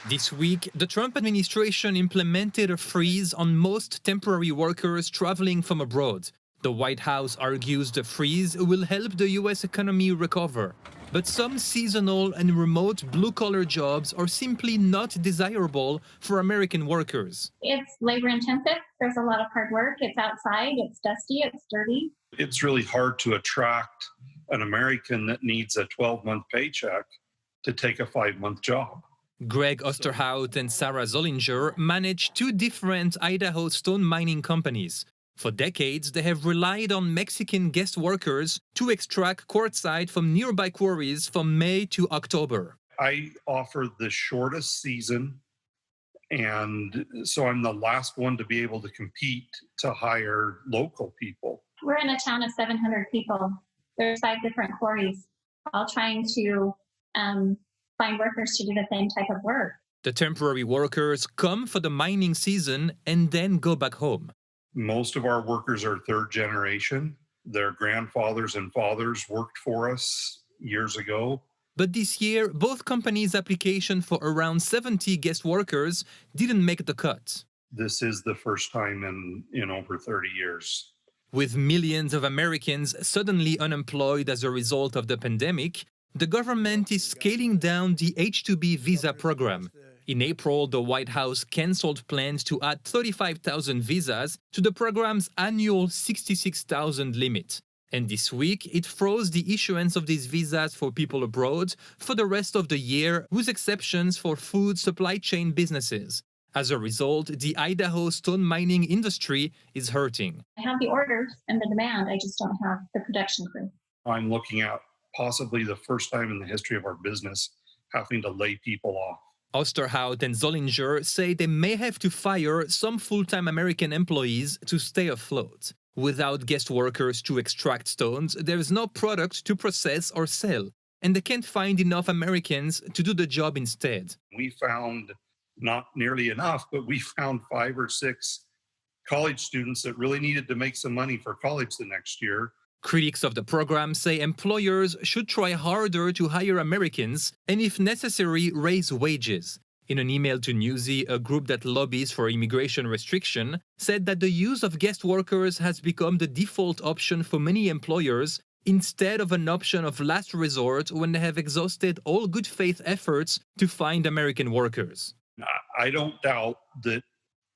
This week, the Trump administration implemented a freeze on most temporary workers traveling from abroad. The White House argues the freeze will help the US economy recover. But some seasonal and remote blue-collar jobs are simply not desirable for American workers. It's labor intensive. There's a lot of hard work. It's outside. It's dusty. It's dirty. It's really hard to attract an American that needs a 12-month paycheck to take a 5-month job. Greg Osterhout and Sarah Zollinger manage two different Idaho stone mining companies. For decades, they have relied on Mexican guest workers to extract quartzite from nearby quarries from May to October. I offer the shortest season, and so I'm the last one to be able to compete to hire local people. We're in a town of 700 people. There's 5 different quarries, all trying to find workers to do the same type of work. The temporary workers come for the mining season and then go back home. Most of our workers are third generation. Their grandfathers and fathers worked for us years ago. But this year, both companies' application for around 70 guest workers didn't make the cut. This is the first time in over 30 years. With millions of Americans suddenly unemployed as a result of the pandemic, the government is scaling down the H-2B visa program. In April, the White House canceled plans to add 35,000 visas to the program's annual 66,000 limit. And this week, it froze the issuance of these visas for people abroad for the rest of the year, with exceptions for food supply chain businesses. As a result, the Idaho stone mining industry is hurting. I have the orders and the demand. I just don't have the production crew. I'm looking at possibly the first time in the history of our business having to lay people off. Osterhout and Zollinger say they may have to fire some full-time American employees to stay afloat. Without guest workers to extract stones, there is no product to process or sell, and they can't find enough Americans to do the job instead. We found not nearly enough, but we found 5 or 6 college students that really needed to make some money for college the next year. Critics of the program say employers should try harder to hire Americans and, if necessary, raise wages. In an email to Newsy, a group that lobbies for immigration restriction said that the use of guest workers has become the default option for many employers instead of an option of last resort when they have exhausted all good faith efforts to find American workers. I don't doubt that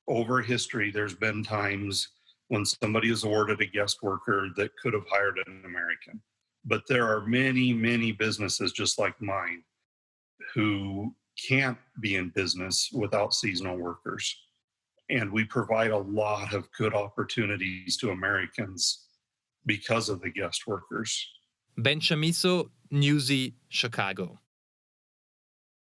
over history there's been times when somebody is awarded a guest worker that could have hired an American. But there are many, many businesses just like mine who can't be in business without seasonal workers. And we provide a lot of good opportunities to Americans because of the guest workers. Ben Chamiso, Newsy, Chicago.